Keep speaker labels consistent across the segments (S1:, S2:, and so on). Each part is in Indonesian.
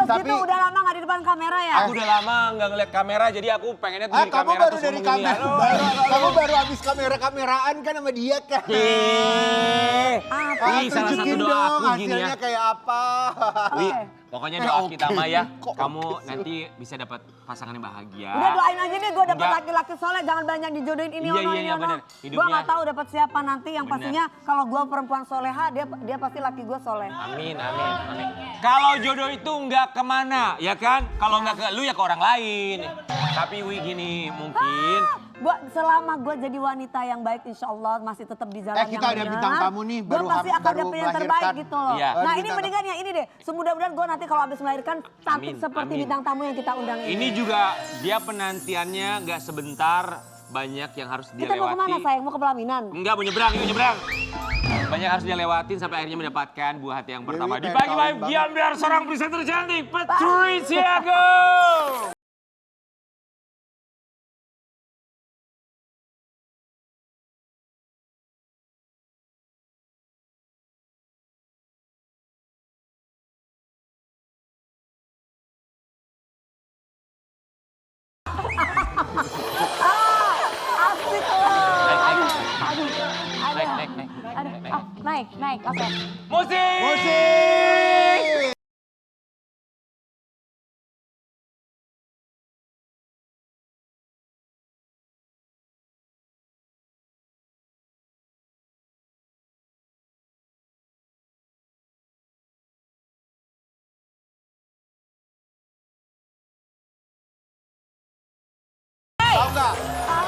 S1: Tulus
S2: Tapi-
S1: gitu udah lama gak di depan kamera ya?
S3: Aku udah lama nggak ngeliat kamera, jadi aku pengennya tuh di
S2: kamu
S3: kamera
S2: baru
S3: terus
S2: dari
S3: ngomong gini,
S2: kamera.
S3: "Halo."
S2: Kamu baru habis kamera-kameraan kan sama dia kan.
S3: Ih, salah satu
S2: tunjukin
S3: doa
S2: dong
S3: aku gini ya.
S2: hasilnya kayak apa.
S3: Wi, pokoknya doa
S2: Oke.
S3: kita mah ya,
S2: Kok
S3: kamu
S2: oke sih?
S3: nanti bisa dapat pasangan yang bahagia.
S1: Udah doain aja deh gue dapet
S3: Enggak.
S1: laki-laki soleh, jangan banyak dijodohin ini
S3: Iya,
S1: ono
S3: iya,
S1: ini
S3: iya,
S1: ono.
S3: bener.
S1: Gue
S3: Hidupnya-
S1: gak tahu dapet siapa nanti yang
S3: Bener.
S1: pastinya kalau gue perempuan soleha dia pasti laki gue soleh.
S3: Amin, amin, amin. Kalau jodoh itu nggak kemana, ya kan? Kalau nggak ke lu ya ke orang lain. Tapi Wi gini, mungkin
S1: Selama gue jadi wanita yang baik insya Allah masih tetap di jalan
S2: kita ada bintang tamu nih,
S1: gue
S2: baru
S1: pasti akan
S2: baru
S1: dapet yang terbaik
S2: melahirkan.
S1: gitu loh.
S3: Iya.
S1: Nah
S2: Baru
S1: ini
S2: bintang
S1: mendingan yang ini deh. Semudah-mudahan gue nanti kalau habis melahirkan cantik
S3: Amin,
S1: seperti
S3: amin.
S1: bintang tamu yang kita undang ini.
S3: ini juga dia penantiannya nggak sebentar, banyak yang harus dia
S1: Kita mau kemana
S3: lewati.
S1: sayang? Mau ke pelaminan?
S3: Enggak, mau nyebrang, mau nyebrang. Banyak harus dia lewatin sampai akhirnya mendapatkan buah hati yang pertama.
S2: Dewi
S3: Di
S2: pengen
S3: pagi-pagi
S2: kawin
S3: Giambiar seorang presenter cantik, Patricia Go!
S1: Asik loh. Aduh.
S3: Naik, naik, naik.
S1: Aduh.
S3: naik.
S1: Ah, naik, oke.
S3: Musik!
S2: Musik.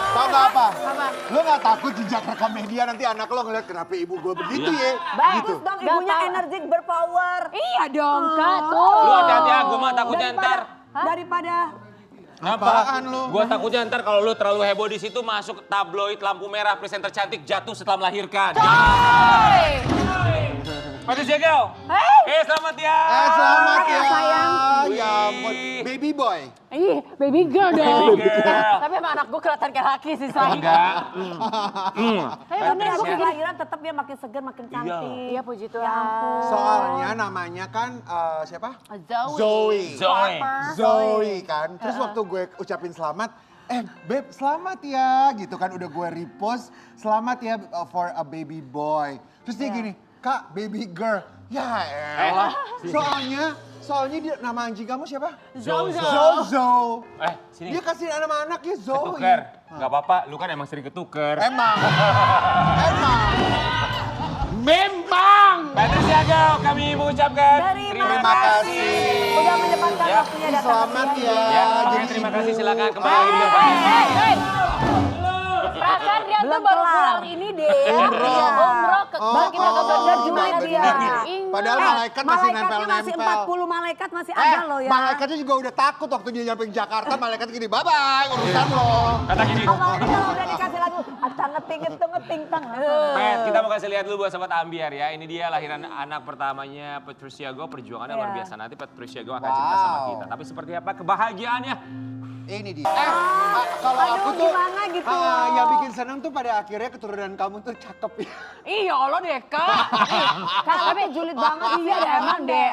S2: Tahu nggak apa? Lo nggak takut jejak rekam media nanti anak lo ngeliat kenapa ibu gue begitu ya?
S1: Bagus
S2: Gitu.
S1: dong, ibunya energik, berpower.
S4: Iya dong Kak, tuh.
S3: Lu hati-hati ya, gue mah takutnya ntar.
S1: Daripada
S2: Apaan lu?
S3: Gue takutnya ntar kalau lu terlalu heboh di situ masuk tabloid lampu merah presenter cantik jatuh setelah melahirkan. Patricia Go! Selamat ya!
S2: Selamat ya.
S1: sayang.
S2: Ya ampun. Baby boy.
S4: Ih, baby girl dong.
S3: Girl.
S4: Tapi emang anak gue kelihatan kayak laki sih, sayang.
S3: Enggak.
S1: tapi bener aku kelahiran tetap dia makin seger, makin cantik.
S4: Iya, puji Tuhan.
S1: Ya ampun.
S2: Soalnya namanya kan siapa?
S4: Zoe.
S2: Zoe.
S3: Zoe.
S2: Zoe kan. Terus waktu gue ucapin selamat, Beb selamat ya gitu kan udah gue repost. Selamat ya for a baby boy. Terus dia gini, Kak baby girl. Ya elah. Soalnya dia nama anjing kamu siapa?
S3: Zozo.
S2: Zozo.
S3: Sini.
S2: Dia kasih nama anaknya Zoe.
S3: Ketuker. Gak apa-apa, lu kan emang sering ketuker.
S2: Emang.
S3: Memang! Patricia Go, kami mengucapkan
S1: Terima
S2: Terima kasih.
S1: Udah menyempatkan
S3: Ya.
S1: waktunya datang
S2: Selamat
S1: ke
S2: ya.
S1: sini.
S3: Ya,
S2: Jadi
S3: terima
S2: ibu.
S3: kasih, silakan kembali lagi di depan.
S4: Perasaan dia tuh
S1: Belum
S4: baru
S1: kelar.
S4: pulang ini deh.
S1: Umroh.
S4: Umroh ke bagi
S2: oh,
S4: bener
S1: gimana
S2: bener,
S1: dia?
S2: bener.
S4: Ingat.
S2: Padahal malaikat masih
S1: Malaikatnya masih
S2: nempel-nempel.
S1: 40 malaikat masih ada loh ya.
S2: Malaikatnya juga udah takut waktu dia nyampe ke Jakarta. Malaikat gini, bye-bye urusan lo.
S3: Kata gini,
S1: Apalagi kalau udah dikasih lagu, atang ngeting itu ngeting tang.
S3: Pet, kita mau kasih lihat dulu buat sobat Ambiar ya. Ini dia lahiran anak pertamanya Patricia Go, perjuangannya luar
S1: Iya.
S3: biasa. Nanti Patricia Go akan cerita sama kita. Tapi seperti apa kebahagiaannya?
S2: Ini dia. Kalau
S1: Aduh,
S2: aku tuh,
S1: gimana gitu?
S2: yang bikin senang tuh pada akhirnya keturunan kamu tuh cakep ya.
S4: Iya Allah deh Kak.
S1: Karena tapi julid banget
S4: Iya deh emang deh.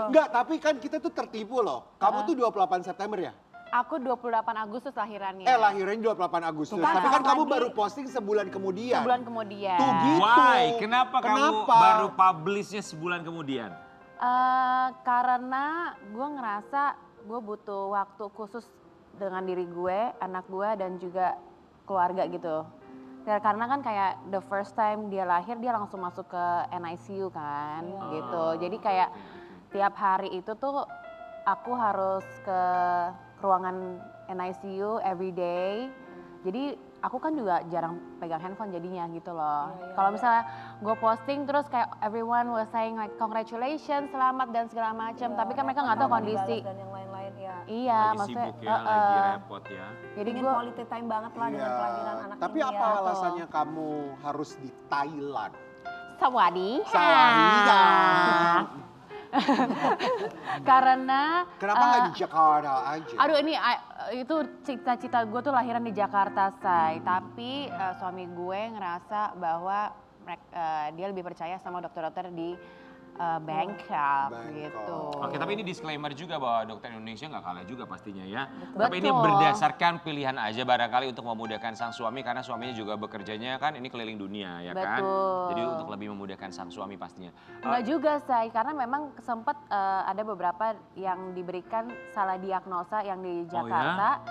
S2: Enggak, tapi kan kita tuh tertipu loh. Kamu tuh 28 September ya?
S4: Aku 28 Agustus lahirannya.
S2: Lahirnya 28 Agustus.
S1: Tuh kan,
S2: Tapi kan
S1: sama
S2: kamu
S1: lagi.
S2: baru posting sebulan kemudian.
S4: Sebulan kemudian.
S2: Tuh gitu.
S3: Why? Kenapa kamu
S2: Kenapa?
S3: baru publishnya sebulan kemudian?
S4: Karena gue ngerasa gue butuh waktu khusus dengan diri gue, anak gue dan juga keluarga gitu. Ya, karena kan kayak the first time dia lahir dia langsung masuk ke NICU kan gitu. Jadi kayak tiap hari itu tuh aku harus ke ruangan NICU every day. Jadi aku kan juga jarang pegang handphone jadinya gitu loh. Kalau misalnya gue posting terus kayak everyone was saying like congratulations, selamat dan segala macam. Tapi kan mereka nggak tahu kondisi.
S1: Dan yang lain-lain ya.
S4: Iya,
S3: Lagi
S4: maksudnya.
S3: sibuk ya, lagi repot ya.
S4: Jadi
S1: Ingin
S4: gue
S1: quality time banget lah dengan kelahiran anak
S2: Tapi
S1: ini
S2: apa
S1: ya.
S2: alasannya kamu harus di Thailand?
S4: sawadi.
S2: Sawadika.
S4: Karena.
S2: Kenapa nggak di Jakarta aja?
S4: Aduh ini itu cita-cita gue tuh lahiran di Jakarta say. Tapi suami gue ngerasa bahwa dia lebih percaya sama dokter-dokter di Bangkok
S2: Bangkok.
S4: gitu.
S3: Oke, tapi ini disclaimer juga bahwa dokter Indonesia nggak kalah juga pastinya ya.
S4: Betul.
S3: Tapi ini berdasarkan pilihan aja barangkali untuk memudahkan sang suami karena suaminya juga bekerjanya kan ini keliling dunia ya kan.
S4: Betul.
S3: Jadi untuk lebih memudahkan sang suami pastinya.
S4: Enggak juga say, karena memang sempat ada beberapa yang diberikan salah diagnosa yang di Jakarta.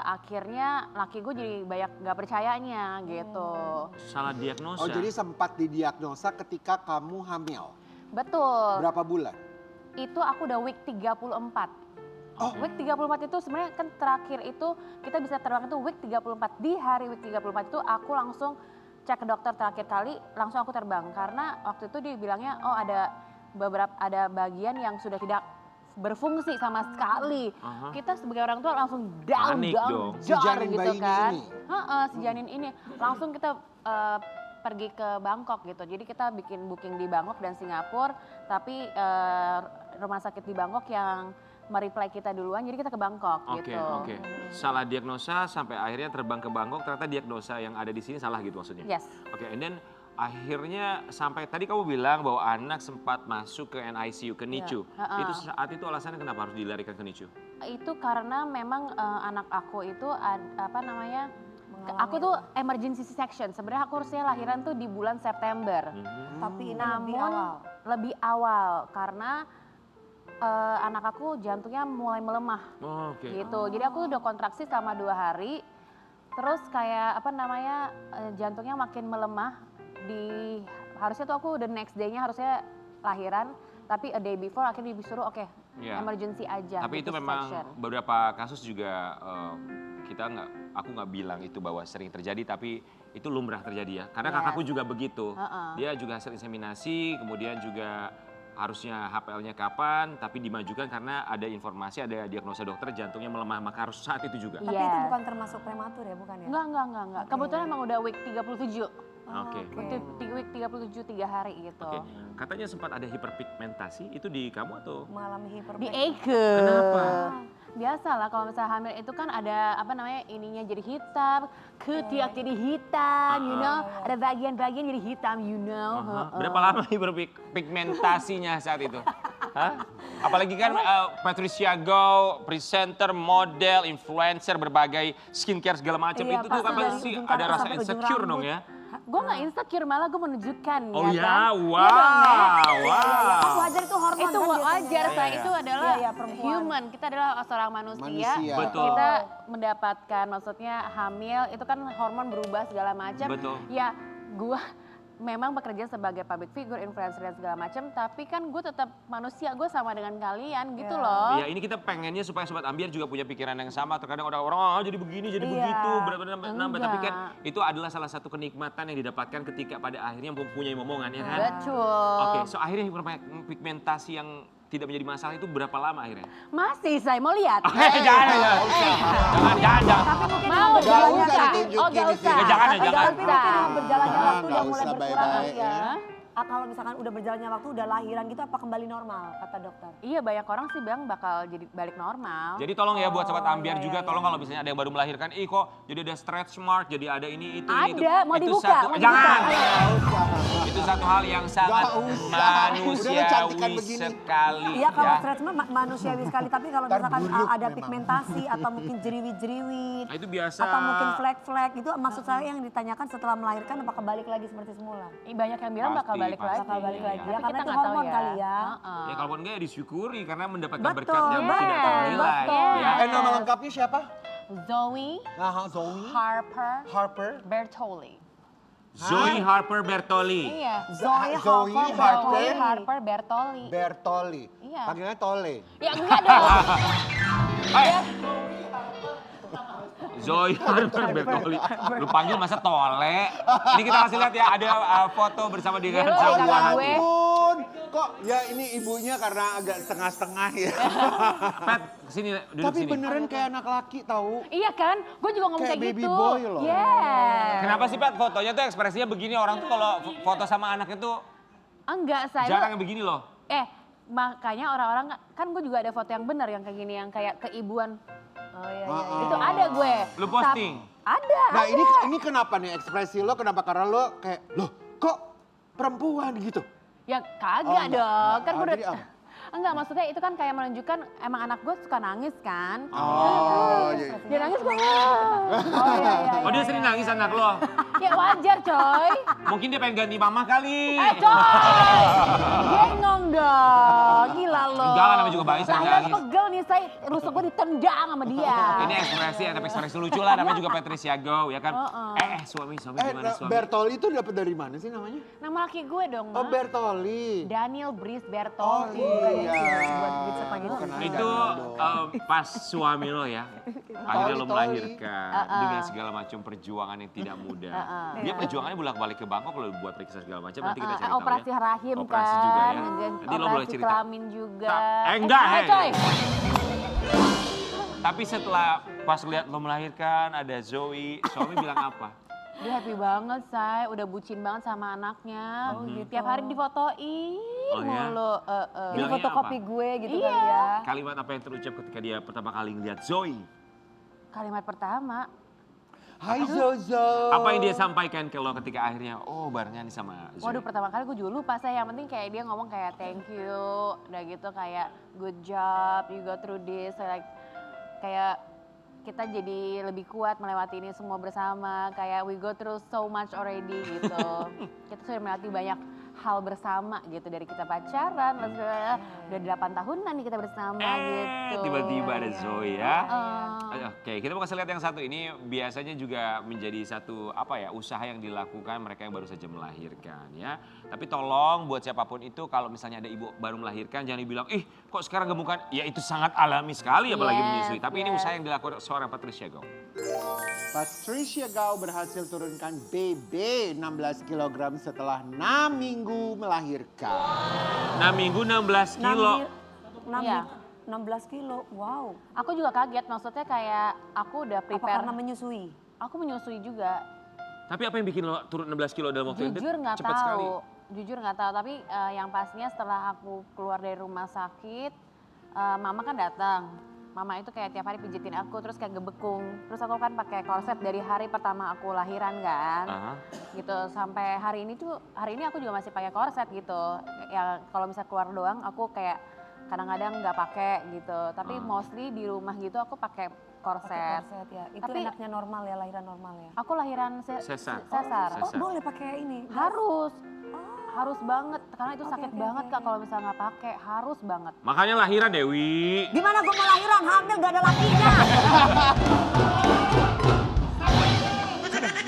S4: Akhirnya laki gue jadi banyak nggak percayanya gitu.
S3: Salah diagnosa.
S2: Oh jadi sempat didiagnosa ketika kamu hamil.
S4: Betul.
S2: Berapa bulan?
S4: Itu aku udah week 34. Week 34 itu sebenarnya kan terakhir itu kita bisa terbang itu week 34. Di hari week 34 itu aku langsung cek ke dokter terakhir kali, langsung aku terbang. Karena waktu itu dibilangnya oh ada bagian yang sudah tidak berfungsi sama sekali. Kita sebagai orang tua langsung down,
S3: Panik dong.
S2: Si janin
S4: gitu
S2: bayi
S4: kan.
S2: ini?
S4: Si janin ini. Langsung kita pergi ke Bangkok gitu. Jadi kita bikin booking di Bangkok dan Singapura, tapi rumah sakit di Bangkok yang mereply kita duluan, jadi kita ke Bangkok
S3: Oke,
S4: gitu.
S3: oke. Salah diagnosa sampai akhirnya terbang ke Bangkok, ternyata diagnosa yang ada di sini salah gitu maksudnya?
S4: Yes.
S3: Oke, and then akhirnya sampai tadi kamu bilang bahwa anak sempat masuk ke NICU, ke NICU. Itu saat itu alasannya kenapa harus dilarikan ke NICU?
S4: Itu karena memang anak aku itu aku tuh emergency section. Sebenarnya aku harusnya lahiran tuh di bulan September.
S1: Tapi ini
S4: Namun lebih awal karena anak aku jantungnya mulai melemah.
S3: Oh, oke.
S4: Gitu. Jadi aku udah kontraksi selama 2 hari. Terus kayak jantungnya makin melemah. Harusnya tuh aku the next day-nya harusnya lahiran. Tapi a day before akhirnya disuruh emergency aja.
S3: Tapi itu
S4: gitu,
S3: memang
S4: section.
S3: beberapa kasus juga aku nggak bilang itu bahwa sering terjadi, tapi itu lumrah terjadi ya. Karena kakakku juga begitu. Dia juga hasil inseminasi, kemudian juga harusnya HPL-nya kapan, tapi dimajukan karena ada informasi, ada diagnosa dokter jantungnya melemah, maka harus saat itu juga.
S1: Tapi itu bukan termasuk prematur ya, bukan ya?
S4: Enggak. Kebetulan emang udah week 37.
S3: Oke.
S4: Week 37 3 hari gitu.
S3: Oke. Katanya sempat ada hiperpigmentasi, itu di kamu atau?
S1: Mengalami
S4: Di
S1: hiperpigmentasi.
S4: Eike.
S3: Kenapa?
S4: Biasalah kalau misalnya hamil itu kan ada ininya jadi hitam, ketiak jadi hitam, you know. Ada bagian-bagian jadi hitam, you know.
S3: Berapa lama hiperpigmentasinya saat itu? Hah? Apalagi kan Patricia Gow, presenter, model, influencer, berbagai skincare segala macam
S1: Iya,
S3: itu tuh kan
S1: pasti
S3: pasti
S1: dari ujung
S3: ada
S1: kaki
S3: rasa
S1: sampai ujung
S3: insecure dong
S1: rambut.
S3: ya.
S4: Gue nggak insecure, malah gue menunjukkan
S3: Oh
S4: ya
S3: ya,
S4: kan.
S3: wow.
S1: Kan wajar itu hormon
S4: Itu
S1: kan
S4: wajar,
S3: Iya,
S4: saya
S3: iya.
S4: itu adalah
S1: Iya, perempuan.
S4: human. Kita adalah seorang manusia.
S3: Betul.
S4: Kita mendapatkan, maksudnya hamil itu kan hormon berubah segala macam.
S3: Betul.
S4: Ya, gue memang bekerja sebagai public figure, influencer dan segala macam, tapi kan gue tetap manusia, gue sama dengan kalian gitu loh.
S3: Iya, ini kita pengennya supaya Sobat Ambiar juga punya pikiran yang sama. Terkadang orang-orang jadi begini, jadi begitu, berat-berat nambah. Tapi kan itu adalah salah satu kenikmatan yang didapatkan ketika pada akhirnya mempunyai momongan ya kan?
S4: Betul.
S3: Oke, so akhirnya hiperpigmentasi yang tidak menjadi masalah itu berapa lama akhirnya?
S4: Masih, saya mau lihat.
S3: Jangan.
S1: Tapi mungkin
S4: Mau
S1: dengan berjalannya
S2: usah
S1: waktu.
S2: ditunjukin
S4: Oh, gak
S2: di
S4: usah.
S2: sini.
S3: Jangan ya,
S1: Tapi
S3: jangan.
S1: mungkin dengan berjalannya waktu udah
S2: Nggak
S1: mulai
S2: usah
S1: berkurang
S2: baik-baik
S1: ya.
S2: ya.
S1: Kalau misalkan udah berjalannya waktu, udah lahiran gitu, apa kembali normal, kata dokter?
S4: Iya, banyak orang sih bilang bakal jadi balik normal.
S3: Jadi tolong ya buat Sobat Ambiar
S1: iya,
S3: juga,
S1: iya.
S3: tolong kalau misalnya ada yang baru melahirkan, kok jadi ada stretch mark, jadi ada ini, itu.
S4: Ada, mau
S3: Itu
S4: dibuka,
S3: satu-
S4: mau
S3: Jangan!
S4: dibuka.
S3: Itu satu hal yang sangat
S2: Nggak usah. Udah
S3: manusiawi
S2: cantikan begini.
S3: sekali.
S1: Iya kalau
S3: ya.
S1: stretch mah manusiawi sekali, tapi kalau
S2: Ntar
S1: misalkan
S2: buruk
S1: ada
S2: memang.
S1: pigmentasi atau mungkin jerawit-jerawit.
S3: Nah, itu biasa.
S1: Atau mungkin flek-flek, itu maksud saya yang ditanyakan setelah melahirkan apakah balik lagi seperti semula?
S4: Banyak yang bilang bakal
S3: Pasti,
S4: balik
S3: pasti.
S4: lagi.
S1: Bakal balik lagi ya,
S4: Tapi
S1: karena
S4: kita
S1: itu
S4: nggak tahu
S1: hormon kali ya.
S3: Ya kalaupun enggak ya disyukuri karena mendapatkan
S1: Betul,
S3: berkat yang tidak
S1: betul,
S3: ternilai.
S1: betul.
S3: Ya.
S2: Nama lengkapnya siapa?
S4: Zoe
S2: Nah, Zoe
S4: Harper
S2: Harper.
S4: Bertoli.
S3: Zoe Harper Bertoli.
S4: Iya.
S1: Zoe
S2: Zoe
S1: Harper
S2: Harper.
S4: Zoe Harper Bertoli.
S2: Bertoli.
S4: Iya.
S2: Panggilannya Tole.
S4: Ya enggak dong.
S3: Zoe Harper Bertoli. Lu panggil masa tole? Ini kita kasih lihat ya, ada foto bersama dengan
S4: Lu
S3: sang
S4: jangan
S3: buah
S4: gue.
S3: hati.
S2: Ampun, kok ya ini ibunya karena agak setengah-setengah ya.
S3: Pet, sini duduk
S2: Tapi
S3: sini.
S2: beneran kayak anak laki tahu.
S4: Iya kan? Gue juga ngomong
S2: Kayak
S4: kayak
S2: baby
S4: gitu.
S2: boy loh.
S4: Yeah.
S3: Kenapa sih Pet fotonya tuh ekspresinya begini? Orang tuh kalau foto sama anaknya tuh
S4: Enggak, saya.
S3: jarang yang begini loh.
S4: Makanya orang-orang kan gue juga ada foto yang benar yang kayak gini, yang kayak keibuan.
S1: Oh iya,
S4: Itu ada gue.
S3: Lu posting?
S4: Ada.
S2: Nah ini kenapa nih ekspresi lo? Kenapa? Karena lo kayak, loh kok perempuan gitu?
S4: Ya kagak
S2: Oh, enggak.
S4: dong, kan gue
S2: Jadi
S4: udah...
S2: apa?
S4: Enggak, maksudnya itu kan kayak menunjukkan emang anak gue suka nangis kan.
S2: Oh, iya.
S4: Dia nangis gue,
S1: Oh iya iya.
S3: Oh dia sering nangis anak lo?
S4: ya wajar coy.
S3: Mungkin dia pengen ganti mama kali.
S4: Coy, gengong dong, gila lo.
S3: Enggak lah, namanya juga bayi sering
S4: Saya
S3: nangis.
S4: pegel nih, saya rusuk gue ditendang sama dia.
S3: Ini ekspresi, ada ekspresi lucu lah, namanya juga Patricia Go, ya kan? Suami gimana suami?
S2: Bertoli itu dapat dari mana sih namanya?
S4: Nama laki gue dong,
S2: Oh,
S4: Ma.
S2: Bertoli.
S4: Daniel Brice
S2: Oh
S4: Bertoldi.
S2: iya.
S1: Buat pizza pagi itu.
S3: Itu pas suami lo ya, akhirnya lo
S2: Toli.
S3: melahirkan dengan segala macam perjuangan yang tidak mudah. Dia perjuangannya bolak-balik ke Bangkok lo buat periksa segala macam, nanti kita cari tahu ya.
S4: Operasi rahim
S3: Operasi
S4: kan,
S3: juga ya.
S4: dan
S3: Nanti lo boleh
S4: operasi
S3: cerita.
S4: kelamin juga.
S3: Enggak,
S4: salah,
S3: hei.
S4: coy.
S3: Tapi setelah pas lihat lo melahirkan ada Zoe, suami bilang apa?
S4: Dia happy banget, say. Udah bucin banget sama anaknya. Tiap hari difotoin
S3: Oh, ya?
S4: mulu.
S1: Ini
S3: Bilangnya
S1: fotokopi
S3: apa?
S1: gue gitu
S4: Iya.
S1: kali ya.
S3: Kalimat apa yang terucap ketika dia pertama kali ngeliat Zoe?
S4: Kalimat pertama,
S2: Hai Zozo.
S3: Apa yang dia sampaikan ke lo ketika akhirnya, oh barengan nih sama Zoe?
S4: waduh pertama kali gue juga lupa, saya. Yang penting kayak dia ngomong kayak thank you. Udah gitu kayak good job, you go through this. Like, kayak kita jadi lebih kuat melewati ini semua bersama. Kayak we go through so much already gitu. Kita sudah melewati banyak hal bersama gitu. Dari kita pacaran, udah 8 tahunan nih kita bersama gitu.
S3: Tiba-tiba ada Zoe ya.
S4: Heeh.
S3: Oke, kita mau kasih lihat yang satu ini biasanya juga menjadi satu usaha yang dilakukan mereka yang baru saja melahirkan ya. Tapi tolong buat siapapun itu kalau misalnya ada ibu baru melahirkan jangan dibilang ih kok sekarang gemukan. Ya itu sangat alami sekali apalagi
S4: Yes,
S3: menyusui. Tapi ini
S4: yes.
S3: usaha yang dilakukan seorang Patricia Go.
S2: Patricia Gao berhasil turunkan BB 16 kg setelah 6 minggu melahirkan.
S3: 6 minggu 16 kilo.
S1: 6,
S4: Iya.
S1: 16 kilo, wow.
S4: Aku juga kaget, maksudnya kayak aku udah
S1: Apa
S4: prepare.
S1: karena menyusui?
S4: Aku menyusui juga.
S3: Tapi apa yang bikin lo turun 16 kilo dalam waktu yang
S4: Jujur nggak
S3: cepat sekali?
S4: tahu. Jujur nggak tahu, tapi yang pastinya setelah aku keluar dari rumah sakit, mama kan datang. Mama itu kayak tiap hari pijitin aku, terus kayak gebekung. Terus aku kan pakai korset dari hari pertama aku lahiran kan.
S3: Aha.
S4: Gitu, sampai hari ini aku juga masih pakai korset gitu. Ya kalau misalnya keluar doang aku kayak kadang-kadang nggak pakai gitu. Tapi mostly di rumah gitu aku pakai korset.
S1: Korset ya. Itu
S4: Tapi-
S1: enaknya normal ya, lahiran normal ya.
S4: Aku lahiran
S3: Sesar.
S4: sesar.
S1: Oh, boleh pakai ini.
S4: Harus. Harus banget, karena itu
S1: Oke,
S4: sakit
S1: oke,
S4: banget
S1: oke,
S4: Kak kalau misalnya nggak pakai, harus banget.
S3: Makanya lahiran Dewi.
S1: Gimana gue mau lahiran, hamil gak ada lakinya.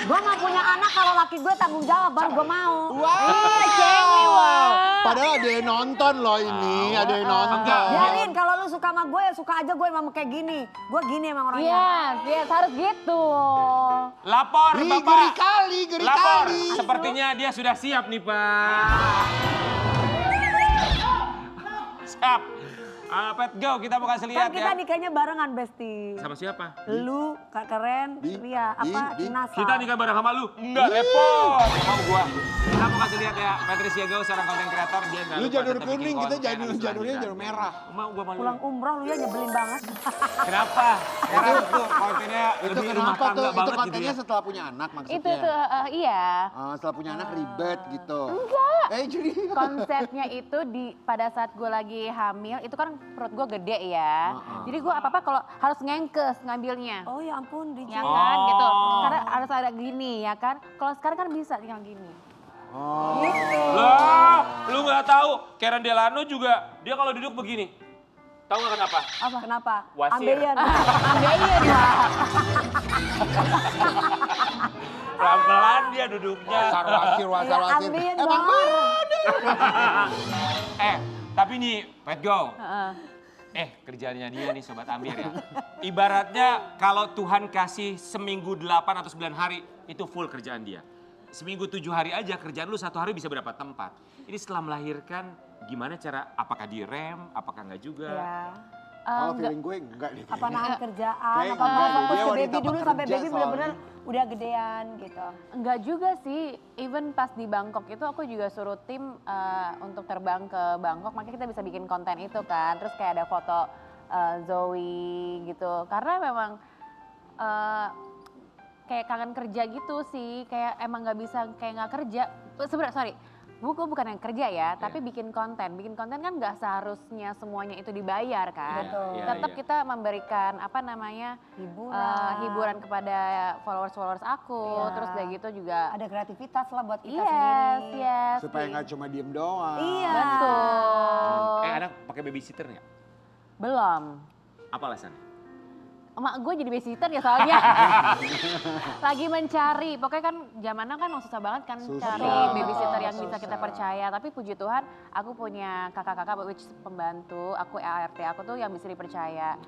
S1: Gue mau punya anak kalau laki gue tanggung jawab baru gue mau.
S2: Wow. Padahal ada yang nonton loh ini, ada yang nonton.
S1: Biarin kalau lu suka sama gue ya suka aja, gue emang kayak gini. Gue gini emang orangnya.
S4: Yes, harus gitu.
S3: Lapor
S2: Ih,
S3: Bapak.
S2: geri kali, geri
S3: Lapor.
S2: kali.
S3: Sepertinya dia sudah siap nih Pak. Siap. Pet Go, kita mau kasih lihat
S1: Kan kita
S3: ya.
S1: nikahnya barengan, Besti.
S3: Sama siapa?
S1: Lu, Kak Keren, Ria, apa, Nasa.
S3: Kita nikah bareng sama lu. Enggak repot. Mau gua. Kita mau kasih lihat ya. Patricia Go seorang konten kreator. Dia nggak
S2: Lu
S3: lupa
S2: janur
S3: tetap
S2: kuning,
S3: bikin
S2: kita
S3: konten
S2: janurnya
S3: habis lahiran.
S2: janur merah.
S3: Mau gua malu.
S1: Pulang umroh lu ya nyebelin banget.
S3: Kenapa? Karena itu kontennya
S2: Itu
S3: lebih rumah
S2: kenapa
S3: tangga
S2: tuh? Itu
S3: banget gitu
S2: kontennya
S3: ya.
S2: setelah punya anak maksudnya?
S4: Itu tuh, iya.
S2: Setelah punya anak ribet gitu.
S4: Enggak.
S2: Jadi
S4: Konsepnya itu pada saat gue lagi hamil, itu kan perut gue gede ya. Jadi gue apa-apa kalau harus ngengkes ngambilnya.
S1: Oh ya ampun,
S4: Ya
S1: Rija.
S4: kan
S3: Oh.
S4: gitu. Karena harus ada gini ya kan. Kalau sekarang kan bisa tinggal gini.
S3: Lah, lu nggak tahu. Karen Delano juga dia kalau duduk begini. Tahu nggak kenapa?
S1: Apa? Kenapa?
S3: Wasir.
S1: Ambeien.
S4: Ambeien lah.
S3: Pelan-pelan dia duduknya.
S2: wasir.
S1: Iya, ambeien
S2: Emang
S1: banget.
S3: Tapi nih, Pet Go.
S4: Heeh.
S3: Kerjaannya dia nih Sobat Amir ya. Ibaratnya kalau Tuhan kasih seminggu 8 atau 9 hari, itu full kerjaan dia. Seminggu 7 hari aja kerjaan lu 1 hari bisa berapa tempat. Ini setelah melahirkan gimana cara, apakah direm, apakah enggak juga?
S1: Ya.
S2: Kalau feeling gue enggak deh.
S1: Apa nahan kerjaan,
S2: Kayak
S1: apa mau
S2: enggak deh,
S1: fokus
S2: dia
S1: ke
S2: wanita
S1: baby dulu sampai
S2: pekerja
S1: baby bener-bener
S2: soalnya.
S1: udah gedean gitu.
S4: Enggak juga sih, even pas di Bangkok itu aku juga suruh tim untuk terbang ke Bangkok, makanya kita bisa bikin konten itu kan. Terus kayak ada foto Zoe gitu, karena memang kayak kangen kerja gitu sih, kayak emang nggak bisa kayak nggak kerja. Sebenarnya sorry, Gue bukan yang kerja ya, tapi bikin konten. Bikin konten kan nggak seharusnya semuanya itu dibayar kan.
S1: Betul.
S3: Iya,
S4: Tetap
S3: iya.
S4: kita memberikan hiburan kepada followers aku.
S1: Iya.
S4: Terus udah gitu juga.
S1: Ada kreativitas lah buat kita
S4: Yes,
S1: sendiri.
S4: yes.
S2: Supaya nggak cuma diem doang.
S1: Iya.
S4: Betul.
S3: Anak pakai babysitter nggak?
S4: Belum.
S3: Apa alasannya?
S4: Emak gue jadi babysitter ya soalnya. Lagi mencari, pokoknya kan zamannya kan susah banget kan
S2: Susah.
S4: cari babysitter yang bisa
S2: Susah.
S4: kita percaya. Tapi puji Tuhan aku punya kakak-kakak which is pembantu, aku ART, aku tuh yang bisa dipercaya.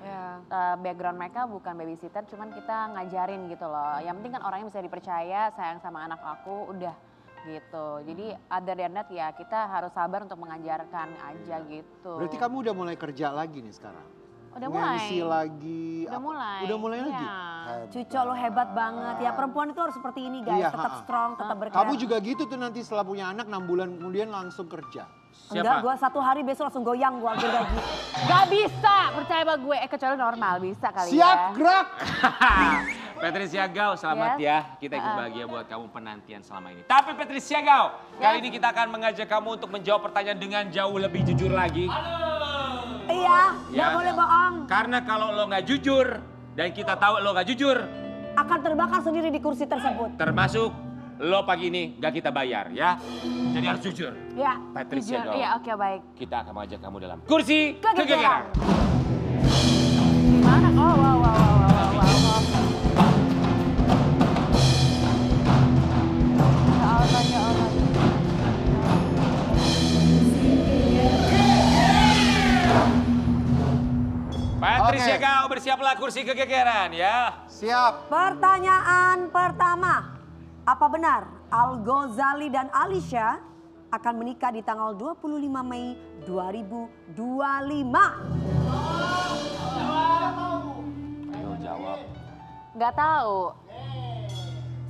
S4: Background mereka bukan babysitter, cuman kita ngajarin gitu loh. Yang penting kan orangnya bisa dipercaya, sayang sama anak aku, udah gitu. Jadi other than that ya kita harus sabar untuk mengajarkan aja gitu.
S2: Berarti kamu udah mulai kerja lagi nih sekarang?
S4: Udah mulai.
S2: MC lagi?
S4: Udah mulai.
S2: Udah mulai lagi?
S4: Iya.
S1: Cuco lo hebat banget ya, perempuan itu harus seperti ini guys,
S2: Iya,
S1: tetap
S2: ha-ha.
S1: strong, tetap berkreasi.
S2: Kamu juga gitu tuh nanti setelah punya anak 6 bulan kemudian langsung kerja.
S1: Enggak, gue 1 hari besok langsung goyang gue ambil gaji.
S4: Gak bisa, percaya sama gue. Kecuali normal, bisa kali
S2: Siap,
S4: ya.
S2: gerak!
S3: Patricia Gau, selamat
S4: Yes.
S3: ya. Kita ikut bahagia buat kamu penantian selama ini. Tapi Patricia Gau, kali ini kita akan mengajak kamu untuk menjawab pertanyaan dengan jauh lebih jujur lagi.
S1: Iya,
S3: Ya.
S1: nggak boleh bohong.
S3: Karena kalau lo nggak jujur, dan kita tahu lo nggak jujur,
S1: Akan terbakar sendiri di kursi tersebut.
S3: termasuk lo pagi ini nggak kita bayar ya. Jadi harus jujur.
S1: Ya.
S3: Patricia Gau,
S4: Iya, oke baik.
S3: kita akan mengajak kamu dalam kursi
S1: Kegegeran.
S3: kegegeran.
S4: Gimana? Oh, wow. Ya Allah.
S3: Patricia
S2: Oke.
S3: Gau, bersiaplah kursi kegegeran ya.
S2: Siap.
S1: Pertanyaan pertama. Apa benar Al Ghazali dan Alicia akan menikah di tanggal 25 Mei 2025?
S3: Ayo jawab.
S4: Gak tahu.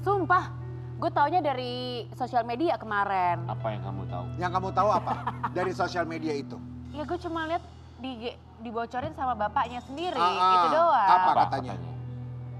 S4: Sumpah, gue taunya dari sosial media kemarin.
S3: Apa yang kamu tahu?
S2: Yang kamu tahu apa dari sosial media itu?
S4: Ya gue cuma lihat dibocorin sama bapaknya sendiri,
S2: Ah,
S4: itu doang.
S2: apa katanya?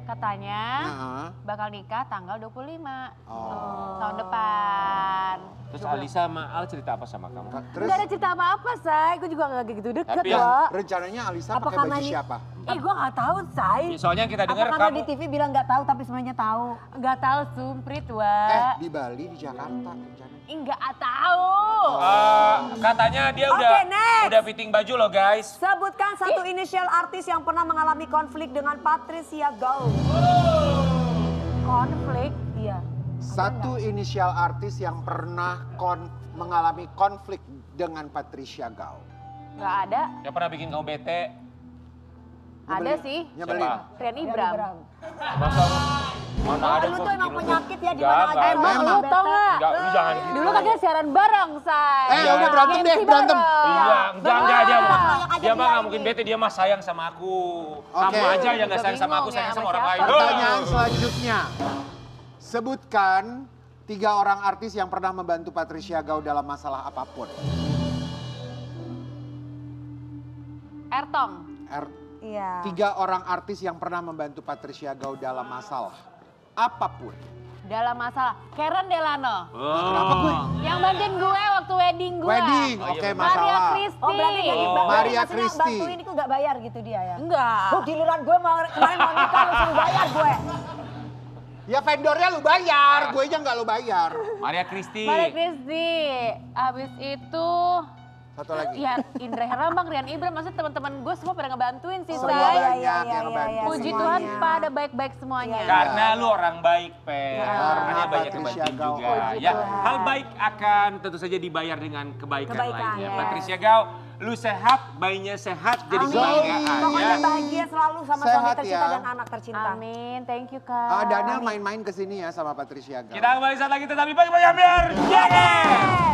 S4: Katanya
S2: Nah,
S4: bakal nikah tanggal 25
S2: oh.
S4: tahun depan.
S3: Terus Alisa sama Al cerita apa sama kamu?
S2: Terus
S4: Gak ada cerita apa-apa, Say. Gue juga gak gitu deket
S3: Tapi
S4: loh.
S2: rencananya Alisa
S1: Apa
S2: pakai
S1: karena
S2: baju
S1: ini-
S2: siapa?
S1: Gue gak tahu, Say.
S3: Soalnya yang kita
S1: Apa
S3: dengar
S1: karena
S3: kamu
S1: di TV bilang gak tahu tapi sebenarnya tahu?
S4: Gak tahu sumprit, Wak.
S2: Di Bali, di Jakarta rencananya.
S4: Enggak tahu.
S3: katanya dia
S1: Oke, next.
S3: udah fitting baju loh guys.
S1: Sebutkan satu inisial artis yang pernah mengalami konflik dengan Patricia Gau.
S4: Konflik.
S1: Iya.
S2: Satu inisial artis yang pernah mengalami konflik dengan Patricia Gau.
S4: Gak ada.
S3: Yang pernah bikin kamu bete.
S4: Ada sih.
S2: Nyebelin.
S3: Siapa?
S4: Rian Ibram.
S3: Masa mana ada
S1: Lu
S3: kok
S1: tuh emang
S3: bikin
S1: penyakit ya di
S3: Enggak,
S1: mana aja.
S3: enggak.
S4: Emang lu tau gak?
S3: Enggak, lu jangan gitu.
S4: Dulu kan kita siaran bareng, Say.
S2: Udah berantem deh,
S4: MC
S2: berantem.
S4: bareng.
S3: Iya, enggak dia
S1: Yang
S3: mah.
S1: aja
S3: Dia mah
S1: dia
S3: nggak mungkin
S1: ini.
S3: bete, dia mah sayang sama aku.
S2: Oke.
S3: Kamu aja yang nggak sayang sama aku,
S4: Bingung
S3: sayang
S4: ya,
S3: sama
S4: sama
S3: orang lain.
S4: siapa?
S2: Pertanyaan selanjutnya. Sebutkan 3 orang artis yang pernah membantu Patricia Gau dalam masalah apapun.
S4: Ertong.
S1: Iya.
S2: 3 orang artis yang pernah membantu Patricia Gau dalam masalah apapun.
S4: Dalam masalah. Karen Delano.
S2: Kenapa gue?
S4: Yang bantuin gue waktu wedding gue.
S2: Wedding,
S3: Oh, iya,
S2: oke
S3: benar.
S4: Maria
S2: masalah.
S4: Christie.
S1: Oh berarti jadi
S3: Oh.
S1: berarti
S2: Maria
S1: maksudnya
S2: Christie.
S1: bantuin itu gak bayar gitu dia ya?
S4: Enggak.
S1: Oh giliran gue kemarin mau nikah lu suruh bayar gue.
S2: Ya vendornya lu bayar, gue aja nggak lu bayar.
S3: Maria Christie.
S4: Maria Christie. Abis itu
S2: Satu lagi.
S4: ya Indra Herlambang, Rian Ibram, maksudnya teman-teman gue semua pada ngebantuin sih,
S2: Semua
S4: Say.
S2: banyak
S1: iya,
S2: yang ngebantu.
S1: iya,
S4: Puji
S1: semuanya.
S4: Tuhan pada baik-baik semuanya.
S1: Iya.
S3: Karena lu orang baik, Pe.
S2: Karena
S3: Makanya banyak
S2: Patricia
S3: kebantuin
S2: Gau.
S3: juga.
S1: Puji
S3: Ya,
S1: Tuhan.
S3: hal baik akan tentu saja dibayar dengan kebaikan
S1: Kebaikan,
S3: lainnya.
S1: yes.
S3: Patricia Gau, lu sehat, bayinya sehat, jadi
S1: Amin.
S3: kebanggaan
S1: Pokoknya
S3: ya.
S1: bahagia selalu sama suami
S2: Sehat
S1: tercinta
S2: ya.
S1: dan anak tercinta.
S4: Amin, thank you Kak.
S2: Daniel main-main ke sini ya sama Patricia Gau.
S3: Kita kembali saat lagi tetap di Pagi Pagi Ambiar. Jangan!